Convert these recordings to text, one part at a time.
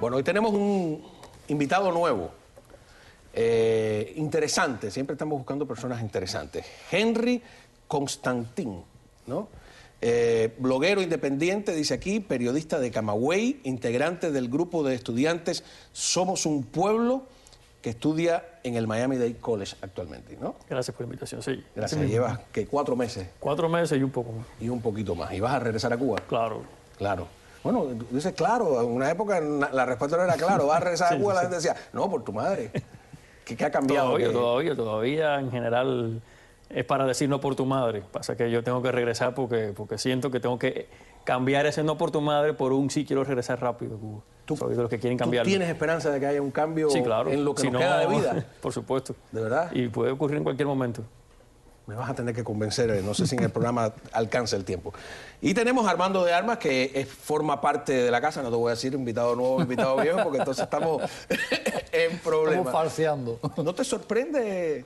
Bueno, hoy tenemos un invitado nuevo, interesante. Siempre estamos buscando personas interesantes. Henry Constantin, ¿no? Bloguero independiente, dice aquí, periodista de Camagüey, integrante del grupo de estudiantes Somos un Pueblo, que estudia en el Miami-Dade College actualmente, ¿no? Gracias por la invitación, sí. Gracias. Llevas, ¿qué? 4 meses. 4 meses y un poco más. Y un poquito más. ¿Y vas a regresar a Cuba? Claro. Claro. Bueno, tú dices claro. En una época la respuesta no era claro. ¿Vas a regresar a Cuba? La gente decía, no, por tu madre. ¿Qué ha cambiado? Todavía en general es para decir no por tu madre. Pasa que yo tengo que regresar porque siento que tengo que cambiar ese no por tu madre por un sí quiero regresar rápido a Cuba. Soy de los que quieren cambiarlo. ¿Tú tienes esperanza de que haya un cambio en lo que nos queda de vida? Por supuesto. ¿De verdad? Y puede ocurrir en cualquier momento. Me vas a tener que convencer, no sé si en el programa alcanza el tiempo. Y tenemos a Armando de Armas, que forma parte de la casa. No te voy a decir invitado nuevo, invitado viejo, porque entonces estamos en problemas. Estamos falseando. ¿No te sorprende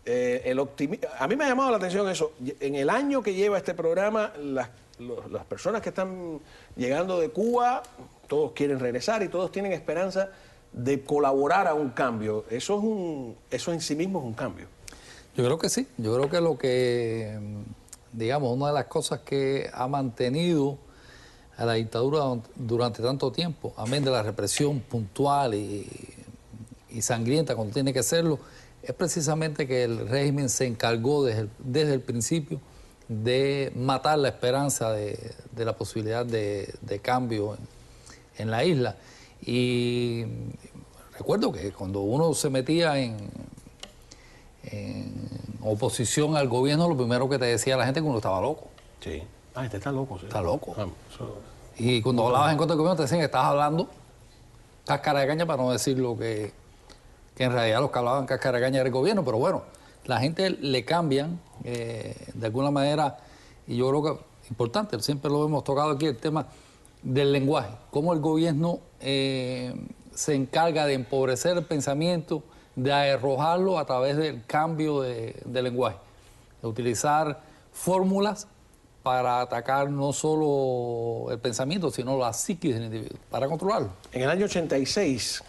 el optimismo? A mí me ha llamado la atención eso. En el año que lleva este programa, las personas que están llegando de Cuba, todos quieren regresar y todos tienen esperanza de colaborar a un cambio. Eso en sí mismo es un cambio. Yo creo que sí. Yo creo que lo que, digamos, una de las cosas que ha mantenido a la dictadura durante tanto tiempo, amén de la represión puntual y sangrienta cuando tiene que serlo, es precisamente que el régimen se encargó desde el principio de matar la esperanza de la posibilidad de cambio en la isla. Y recuerdo que cuando uno se metía en oposición al gobierno, lo primero que te decía la gente es que uno estaba loco. Sí. Ah, este está loco. Sí. Está loco. Y cuando hablabas en contra del gobierno te decían que estabas hablando cáscara de caña, para no decir lo que en realidad los que hablaban cáscara de caña era el gobierno. Pero bueno, la gente le cambian de alguna manera, y yo creo que es importante, siempre lo hemos tocado aquí, el tema del lenguaje, cómo el gobierno se encarga de empobrecer el pensamiento, de arrojarlo a través del cambio de lenguaje, de utilizar fórmulas para atacar no solo el pensamiento, sino la psiquis del individuo, para controlarlo. En el año 86,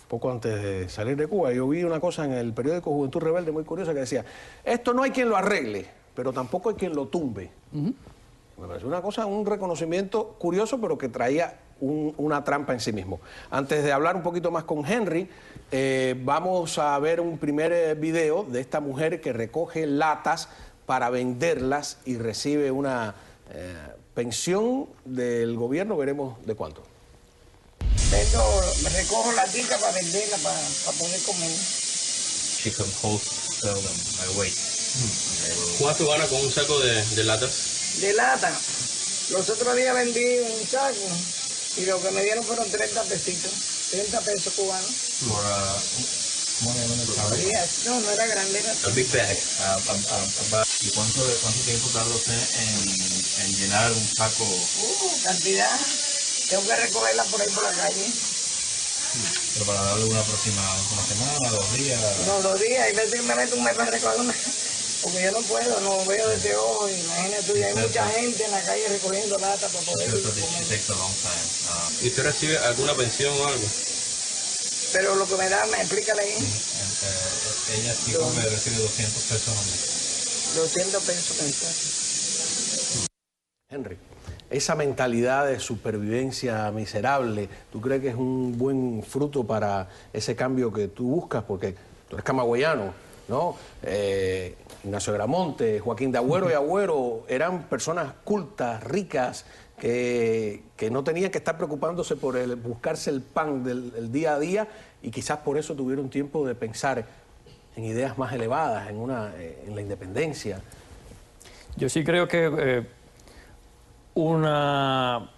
poco antes de salir de Cuba, yo vi una cosa en el periódico Juventud Rebelde muy curiosa que decía, esto no hay quien lo arregle, pero tampoco hay quien lo tumbe. Me pareció una cosa, un reconocimiento curioso, pero que traía una trampa en sí mismo. Antes de hablar un poquito más con Henry, vamos a ver un primer video de esta mujer que recoge latas para venderlas y recibe una pensión del gobierno, veremos de cuánto. Me recojo laticas para venderla, para poder comer. She can wholesale them by weight. ¿Cuánto gana con un saco de latas? De lata. Los otros días vendí un saco y lo que me dieron fueron 30 pesitos, 30 pesos cubanos. For No era grande, era A big bag. ¿Y cuánto tiempo tarda usted en llenar un saco? cantidad. Tengo que recogerla por ahí por la calle. Pero para darle una semana, 2 días. No, 2 días, y veces me meto un mes para recogerla. Porque yo no puedo, no veo desde hoy. Imagínate tú, hay mucha gente en la calle recogiendo lata para poder comer. ¿Y usted recibe alguna pensión o algo? Pero lo que me da, me explícale ahí. Ella sí recibe 200 pesos al mes. 200 pesos mensuales. Henry, esa mentalidad de supervivencia miserable, ¿tú crees que es un buen fruto para ese cambio que tú buscas? Porque tú eres camagüeyano, ¿no? Ignacio Gramonte, Joaquín de Agüero y Agüero eran personas cultas, ricas, que no tenían que estar preocupándose por buscarse el pan del día a día, y quizás por eso tuvieron tiempo de pensar en ideas más elevadas, en la independencia. Yo sí creo que una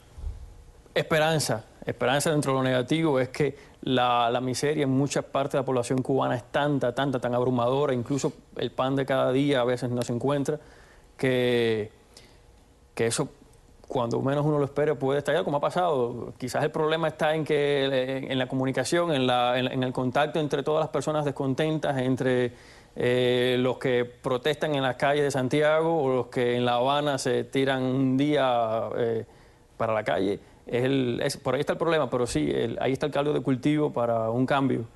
esperanza dentro de lo negativo es que la miseria en muchas partes de la población cubana es tan abrumadora, incluso el pan de cada día a veces no se encuentra, que eso, cuando menos uno lo espera, puede estallar, como ha pasado. Quizás el problema está en la comunicación, en el contacto entre todas las personas descontentas, entre los que protestan en las calles de Santiago o los que en La Habana se tiran un día para la calle. por ahí está el problema, pero sí, ahí está el caldo de cultivo para un cambio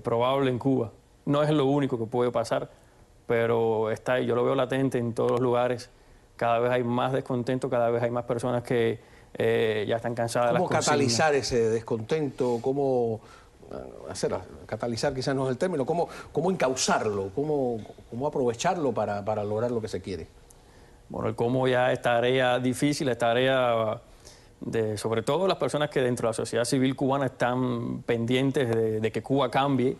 probable en Cuba. No es lo único que puede pasar, pero está ahí, yo lo veo latente en todos los lugares. Cada vez hay más descontento, cada vez hay más personas que ya están cansadas de las ¿Cómo consignas. catalizar ese descontento? ¿Cómo catalizar quizás no es el término? ¿Cómo encauzarlo? ¿Cómo aprovecharlo para lograr lo que se quiere? Bueno, el cómo ya es tarea difícil, es tarea sobre todo las personas que dentro de la sociedad civil cubana están pendientes de que Cuba cambie.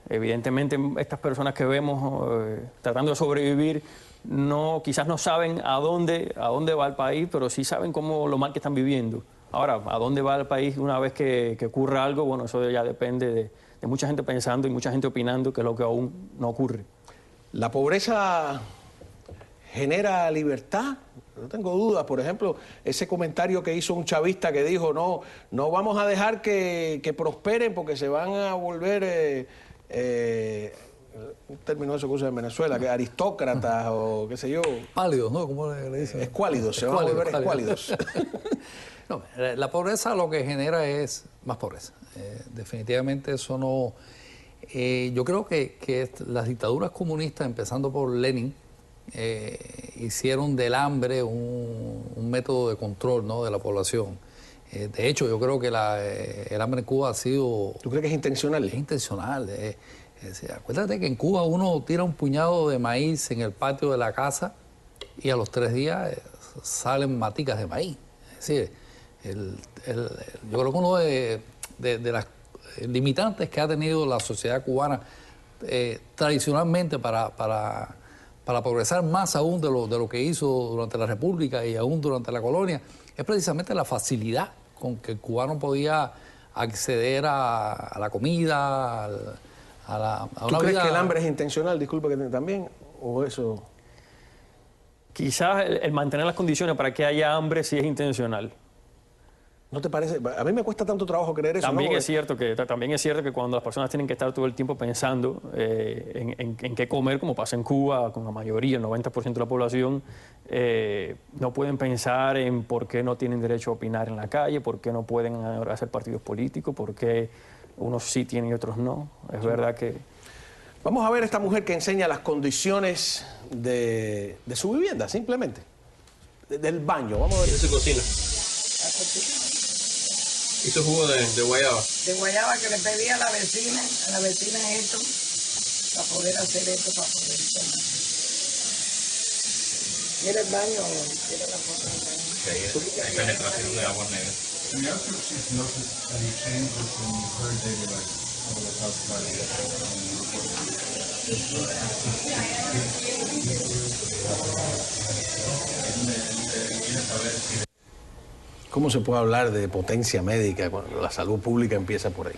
Evidentemente, estas personas que vemos tratando de sobrevivir, quizás no saben a dónde va el país, pero sí saben lo mal que están viviendo. Ahora, a dónde va el país una vez que ocurra algo, bueno, eso ya depende de mucha gente pensando y mucha gente opinando, que es lo que aún no ocurre. ¿La pobreza genera libertad? No tengo dudas. Por ejemplo, ese comentario que hizo un chavista que dijo, no vamos a dejar que prosperen porque se van a volver... un término eso que usa en Venezuela, que aristócratas o qué sé yo. Pálidos, ¿no? ¿Cómo le dicen? Escuálidos, se van a volver escuálidos. No, la pobreza lo que genera es más pobreza. Definitivamente eso no... yo creo que las dictaduras comunistas, empezando por Lenin, hicieron del hambre un método de control, ¿no?, de la población. De hecho, yo creo que el hambre en Cuba ha sido... ¿Tú crees que es intencional? Es intencional. Acuérdate que en Cuba uno tira un puñado de maíz en el patio de la casa y a los 3 días salen maticas de maíz. Es decir, yo creo que uno de las limitantes que ha tenido la sociedad cubana tradicionalmente para progresar más aún de lo que hizo durante la República y aún durante la colonia, es precisamente la facilidad con que el cubano podía acceder a la comida, a ¿Tú una crees vida... que el hambre es intencional, disculpa que también, o eso? Quizás el mantener las condiciones para que haya hambre sí es intencional. ¿No te parece? A mí me cuesta tanto trabajo creer eso. También, ¿no? es cierto que cuando las personas tienen que estar todo el tiempo pensando en qué comer, como pasa en Cuba, con la mayoría, el 90% de la población, no pueden pensar en por qué no tienen derecho a opinar en la calle, por qué no pueden hacer partidos políticos, por qué unos sí tienen y otros no. Es verdad que... Vamos a ver a esta mujer que enseña las condiciones de su vivienda, simplemente. Del baño, vamos a ver. ¿Qué se cocina? ¿Hizo jugo de guayaba? De guayaba que le pedí a la vecina esto, para poder hacer esto, para poder tomar. Mira el baño, mira la foto del baño. Hay penetración de aguas negras. Have you noticed any changes in her daily life over the past 5 years? ¿Cómo se puede hablar de potencia médica cuando la salud pública empieza por ahí?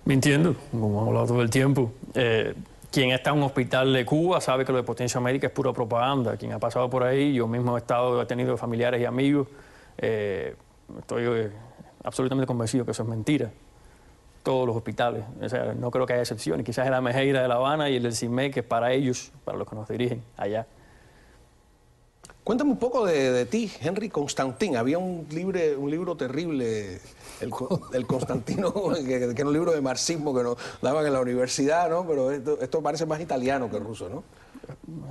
Mintiendo, como hemos hablado todo el tiempo. Quien está en un hospital de Cuba sabe que lo de potencia médica es pura propaganda. Quien ha pasado por ahí, yo mismo he tenido familiares y amigos, estoy absolutamente convencido que eso es mentira. Todos los hospitales, o sea, no creo que haya excepciones. Quizás el Amejeira de La Habana y el del CIME, que es para ellos, para los que nos dirigen allá. Cuéntame un poco de ti, Henry Constantin. Había un libro terrible, el Constantino, que era un libro de marxismo que nos daban en la universidad, ¿no? Pero esto parece más italiano que ruso, ¿no?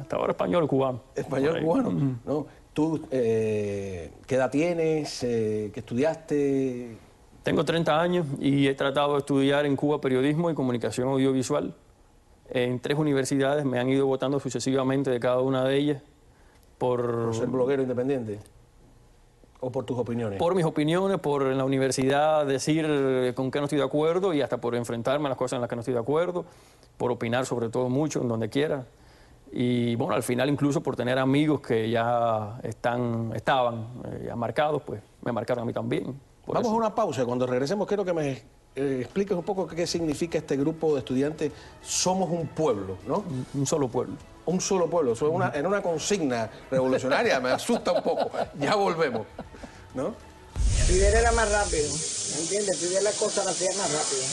Hasta ahora español cubano. Español cubano, ¿no? ¿Tú qué edad tienes? ¿Qué estudiaste? Tengo 30 años y he tratado de estudiar en Cuba periodismo y comunicación audiovisual. En 3 universidades me han ido votando sucesivamente de cada una de ellas. ¿Por ser bloguero independiente? ¿O por tus opiniones? Por mis opiniones, por en la universidad decir con qué no estoy de acuerdo y hasta por enfrentarme a las cosas en las que no estoy de acuerdo, por opinar sobre todo mucho, en donde quiera. Y bueno, al final incluso por tener amigos que ya estaban ya marcados, pues me marcaron a mí también. Vamos a una pausa. Cuando regresemos quiero que me expliques un poco qué significa este grupo de estudiantes Somos un Pueblo, ¿no? Un solo pueblo. Un solo pueblo. Eso es en una consigna revolucionaria, me asusta un poco. Ya volvemos, ¿no? Fidel era más rápido, ¿me entiendes? Fidel las cosas las hacía más rápido.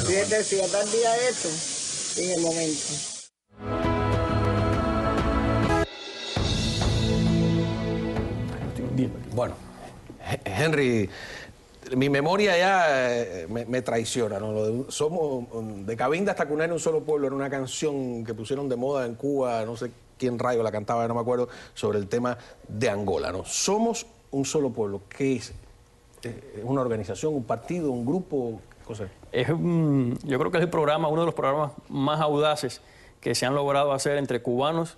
Fidel decía, tal día esto, y en el momento. Estoy hundiendo aquí. Bueno, Henry, mi memoria ya me traiciona, ¿no? Somos de Cabinda hasta Cunene un solo pueblo, era una canción que pusieron de moda en Cuba, no sé quién rayo la cantaba, no me acuerdo, sobre el tema de Angola, ¿no? Somos un solo pueblo. ¿Qué es? ¿Una organización, un partido, un grupo? ¿Qué cosa es? Yo creo que es el programa, uno de los programas más audaces que se han logrado hacer entre cubanos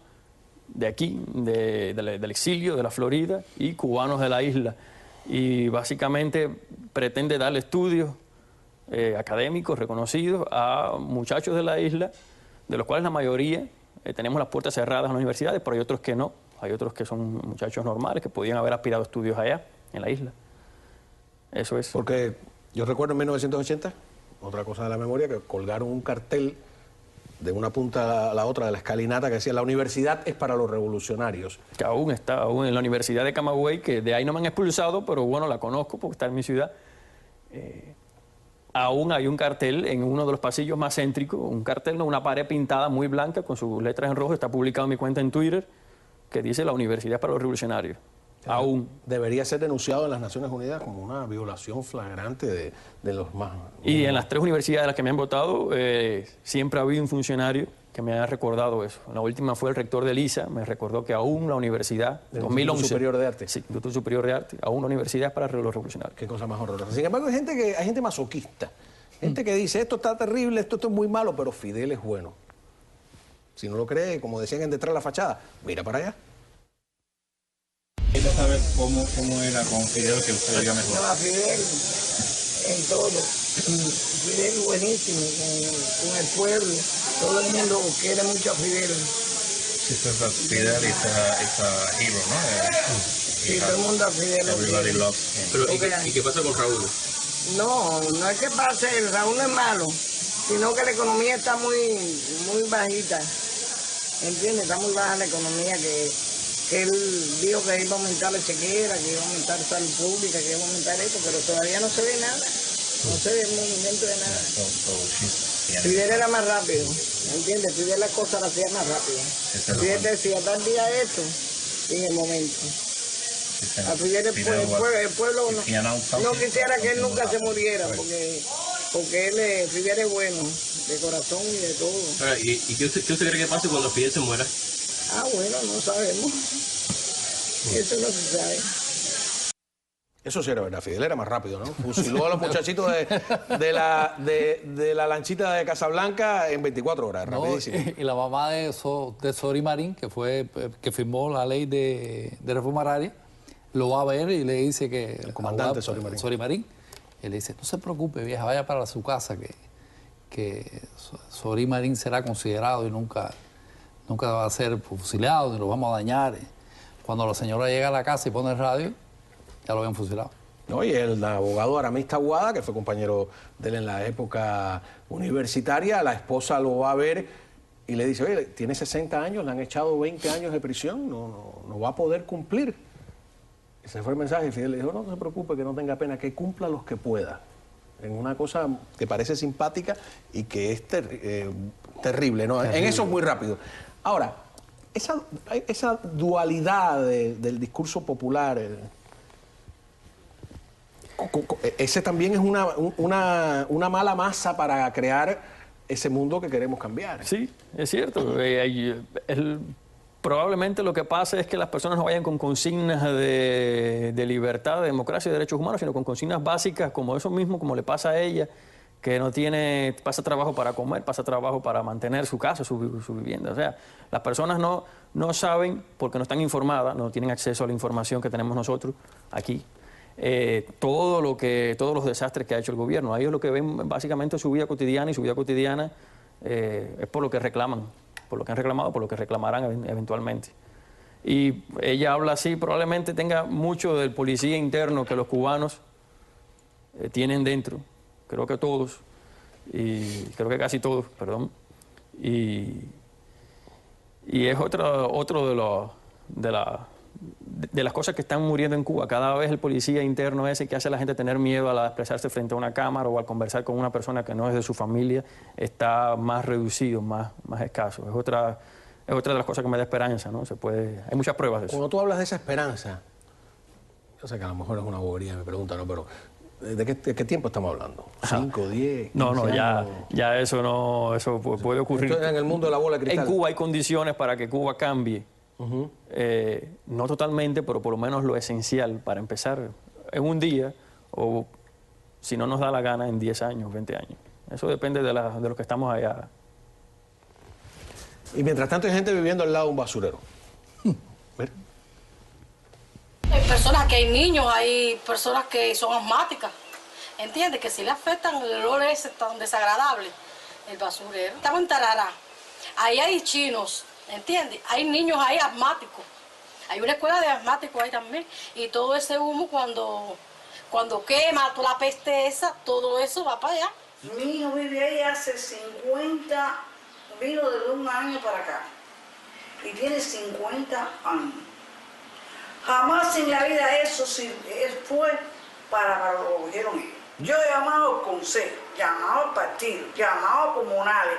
de aquí, del exilio, de la Florida, y cubanos de la isla. Y básicamente pretende darle estudios académicos reconocidos a muchachos de la isla, de los cuales la mayoría tenemos las puertas cerradas en las universidades, pero hay otros que no. Hay otros que son muchachos normales que podían haber aspirado a estudios allá, en la isla. Eso es. Porque yo recuerdo en 1980, otra cosa de la memoria, que colgaron un cartel de una punta a la otra de la escalinata que decía: la universidad es para los revolucionarios. Que aún está, aún en la Universidad de Camagüey, que de ahí no me han expulsado, pero bueno, la conozco porque está en mi ciudad. Aún hay un cartel en uno de los pasillos más céntricos, un cartel, no, una pared pintada muy blanca con sus letras en rojo, está publicado en mi cuenta en Twitter, que dice: la universidad es para los revolucionarios. Aún. Debería ser denunciado en las Naciones Unidas como una violación flagrante de los más... Y en las 3 universidades a las que me han votado, siempre ha habido un funcionario que me ha recordado eso. La última fue el rector de LISA, me recordó que aún la universidad, ¿Del 2011... Instituto Superior de Arte? Sí, Instituto Superior de Arte, aún la universidad es para los revolucionarios. Qué cosa más horrorosa. Sin embargo, hay gente masoquista, gente que dice: esto está terrible, esto es muy malo, pero Fidel es bueno. Si no lo cree, como decían en Detrás de la Fachada, mira para allá. Quiero saber cómo era con Fidel, que usted diga mejor. No, a Fidel en todo. Fidel buenísimo con el pueblo. Todo el mundo quiere mucho a Fidel. Fidel is a hero, ¿no? Sí, todo el mundo a Fidel. Everybody loves him. Pero, ¿y qué pasa con Raúl? No es que pase, el Raúl no es malo, sino que la economía está muy bajita. ¿Entiendes? Está muy baja la economía, que él dijo que iba a aumentar la chequera, que iba a aumentar salud pública, que iba a aumentar esto, pero todavía no se ve nada. No se ve el movimiento de nada. Fidel era más rápido, ¿entiendes? Fidel las cosas las hacía más rápido. Fidel decía: tal día esto, y en el momento. A Fidel el pueblo no quisiera que él nunca se muriera, porque Fidel es bueno, de corazón y de todo. Ahora, ¿y qué usted cree que pase cuando Fidel se muera? Ah, bueno, no sabemos. Eso no se sabe. Eso sí era verdad, Fidel era más rápido, ¿no? Fusiló a los muchachitos de la lanchita de Casablanca en 24 horas, No, rapidísimo. y la mamá de Sori Marín, que firmó la ley de reforma agraria, lo va a ver y le dice que... El comandante Sori Marín. Y le dice: no se preocupe, vieja, vaya para su casa, que Sori Marín será considerado y nunca va a ser fusilado, ni lo vamos a dañar. Cuando la señora llega a la casa y pone el radio, ya lo habían fusilado. No, y el abogado Aramis Taboada, que fue compañero de él en la época universitaria, la esposa lo va a ver y le dice: oye, tiene 60 años, le han echado 20 años de prisión, no va a poder cumplir. Ese fue el mensaje. Y Fidel le dijo: no se preocupe, que no tenga pena, que cumpla los que pueda. En una cosa que parece simpática y que es terrible, ¿no? Terrible. En eso es muy rápido. Ahora, esa dualidad del discurso popular, ese también es una mala masa para crear ese mundo que queremos cambiar. Sí, es cierto. Probablemente lo que pasa es que las personas no vayan con consignas de libertad, de democracia y de derechos humanos, sino con consignas básicas como eso mismo, como le pasa a ella, que pasa trabajo para comer, pasa trabajo para mantener su casa, su vivienda. O sea, las personas no saben, porque no están informadas, no tienen acceso a la información que tenemos nosotros aquí, todos los desastres que ha hecho el gobierno. A ellos lo que ven básicamente es su vida cotidiana, y su vida cotidiana es por lo que reclaman, por lo que han reclamado, por lo que reclamarán eventualmente. Y ella habla así, probablemente tenga mucho del policía interno que los cubanos tienen dentro. Creo que todos, y creo que casi todos, perdón. Y es otro de las cosas que están muriendo en Cuba. Cada vez el policía interno ese que hace a la gente tener miedo al expresarse frente a una cámara o al conversar con una persona que no es de su familia está más reducido, más escaso. Es otra de las cosas que me da esperanza, ¿no? Hay muchas pruebas de eso. Cuando tú hablas de esa esperanza, O sea que a lo mejor es una bobería, me pregunta, ¿no? Pero de qué tiempo estamos hablando? ¿5, 10, 15 No, no, años? ya eso no, eso puede ocurrir. Esto es en el mundo de la bola de cristal. En Cuba hay condiciones para que Cuba cambie. No totalmente, pero por lo menos lo esencial para empezar en un día o si no nos da la gana en 10 años, 20 años. Eso depende de los que estamos allá. Y mientras tanto hay gente viviendo al lado de un basurero. Mira. Hay personas que hay niños, hay personas que son asmáticas, ¿entiendes? Que si le afectan el olor ese tan desagradable, el basurero. Estamos en Tarará, ahí hay chinos, ¿entiendes? Hay niños ahí asmáticos, hay una escuela de asmáticos ahí también, y todo ese humo cuando quema, toda la peste esa, todo eso va para allá. Mi hijo vive ahí hace 50, vino de 1 año para acá, y tiene 50 años. Jamás en la vida eso fue para lo que cogieron ellos. Yo he llamado al consejo, llamado al partido, llamado a comunales.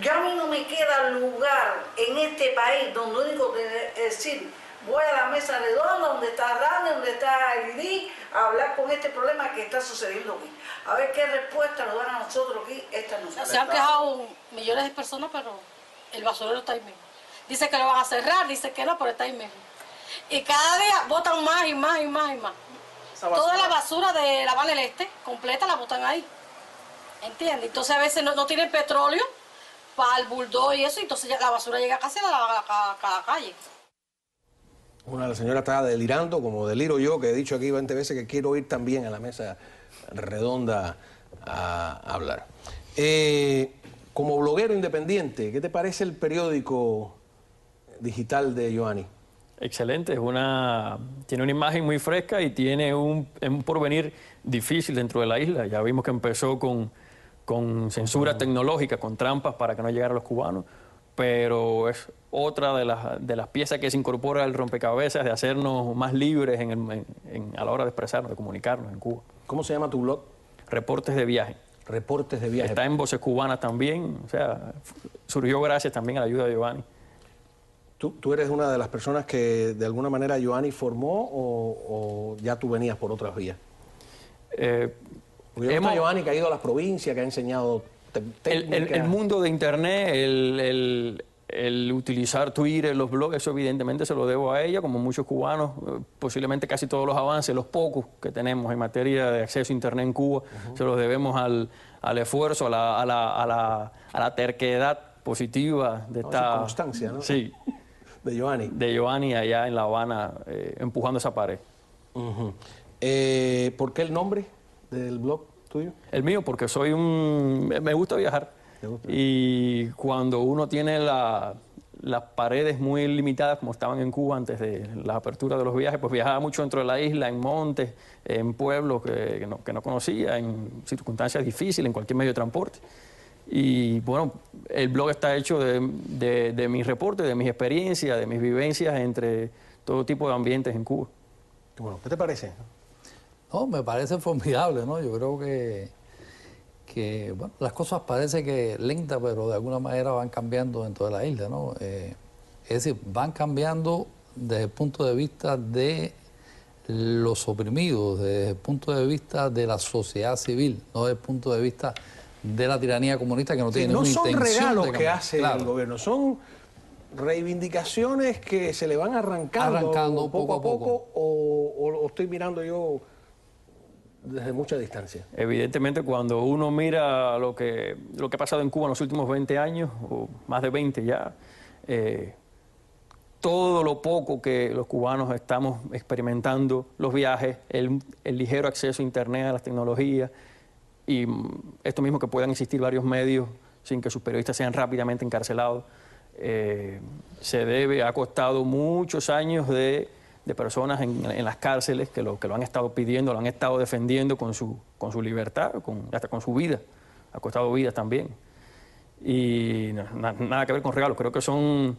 Ya a mí no me queda lugar en este país donde lo único que decir, voy a la mesa redonda donde está Rani, donde está el ID, a hablar con este problema que está sucediendo aquí. A ver qué respuesta nos dan a nosotros aquí. Esta no se han quejado millones de personas, pero el basurero está ahí mismo. Dice que lo van a cerrar, dice que no, pero está ahí mismo. Y cada día botan más y más y más y más. Toda la basura de La Habana del Este, completa, la botan ahí. ¿Entiendes? Entonces a veces no tienen petróleo para el bulldog y eso, y entonces la basura llega casi a la calle. Una de las señoras está delirando, como deliro yo, que he dicho aquí 20 veces que quiero ir también a la mesa redonda a hablar. Como bloguero independiente, ¿qué te parece el periódico digital de Yoani? Excelente, tiene una imagen muy fresca y tiene un porvenir difícil dentro de la isla. Ya vimos que empezó con censura tecnológica, con trampas para que no llegaran los cubanos, pero es otra de las piezas que se incorpora al rompecabezas de hacernos más libres a la hora de expresarnos, de comunicarnos en Cuba. ¿Cómo se llama tu blog? Reportes de Viaje. Reportes de Viaje. Está en Voces Cubanas también, o sea, surgió gracias también a la ayuda de Giovanni. ¿Tú eres una de las personas que de alguna manera Yoani formó o ya tú venías por otras vías? Porque Yoani que ha ido a las provincias, que ha enseñado técnicas. El mundo de Internet, el utilizar Twitter, los blogs, eso evidentemente se lo debo a ella, como muchos cubanos, posiblemente casi todos los avances, los pocos que tenemos en materia de acceso a Internet en Cuba, se los debemos al esfuerzo, a la terquedad positiva de esta constancia, ¿no? Sí. De Yoani. De Yoani allá en La Habana, empujando esa pared. ¿Por qué el nombre del blog tuyo? El mío, porque me gusta viajar. Y cuando uno tiene las paredes muy limitadas, como estaban en Cuba antes de la apertura de los viajes, pues viajaba mucho dentro de la isla, en montes, en pueblos que no conocía, en circunstancias difíciles, en cualquier medio de transporte. Y bueno, el blog está hecho de mis reportes, de mis experiencias, de mis vivencias entre todo tipo de ambientes en Cuba. Bueno, ¿qué te parece? No, me parece formidable, ¿no? Yo creo que bueno, las cosas parece que lentas, pero de alguna manera van cambiando dentro de la isla, ¿no? Es decir, van cambiando desde el punto de vista de los oprimidos, desde el punto de vista de la sociedad civil, no desde el punto de vista de la tiranía comunista que no tiene ninguna intención. No son regalos que hace claro, el gobierno, son reivindicaciones que se le van arrancando poco a poco o estoy mirando yo desde mucha distancia. Evidentemente, cuando uno mira lo que ha pasado en Cuba en los últimos 20 años, o más de 20 ya, todo lo poco que los cubanos estamos experimentando, los viajes, el ligero acceso a Internet, a las tecnologías, y esto mismo que puedan existir varios medios sin que sus periodistas sean rápidamente encarcelados, ha costado muchos años de personas en las cárceles que lo han estado pidiendo, lo han estado defendiendo con su libertad, hasta con su vida. Ha costado vidas también. Y nada que ver con regalos, creo que son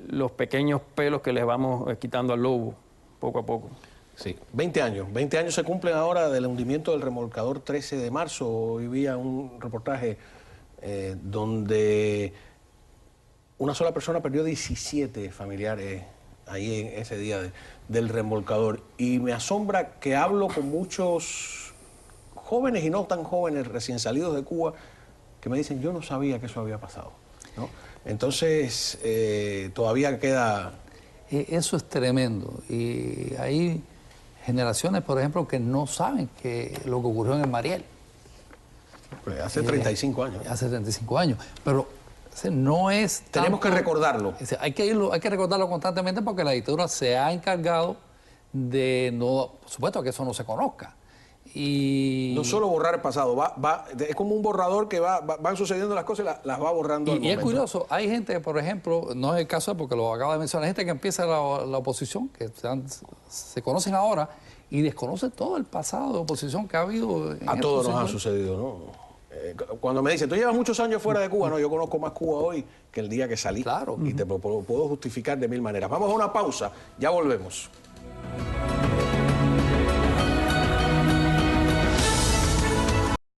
los pequeños pelos que les vamos quitando al lobo poco a poco. Sí, 20 años. 20 años se cumplen ahora del hundimiento del remolcador 13 de marzo. Hoy vi un reportaje donde una sola persona perdió 17 familiares ahí en ese día del remolcador. Y me asombra que hablo con muchos jóvenes y no tan jóvenes recién salidos de Cuba que me dicen, yo no sabía que eso había pasado, ¿no? Entonces, todavía queda... Eso es tremendo. Y hay generaciones, por ejemplo, que no saben lo que ocurrió en el Mariel. Pues hace 35 años. Hace 35 años. Pero no es tanto... Tenemos que recordarlo. Hay que recordarlo constantemente porque la dictadura se ha encargado de no... Por supuesto que eso no se conozca. Y... No solo borrar el pasado, es como un borrador que van sucediendo las cosas y las va borrando al momento. Y es curioso, hay gente que, por ejemplo, no es el caso porque lo acaba de mencionar, gente que empieza la oposición, que se conocen ahora y desconocen todo el pasado de oposición que ha habido. A todos nos ha sucedido, ¿no? Cuando me dicen, tú llevas muchos años fuera de Cuba, no, yo conozco más Cuba hoy que el día que salí. Claro. Y te lo puedo justificar de mil maneras. Vamos a una pausa, ya volvemos.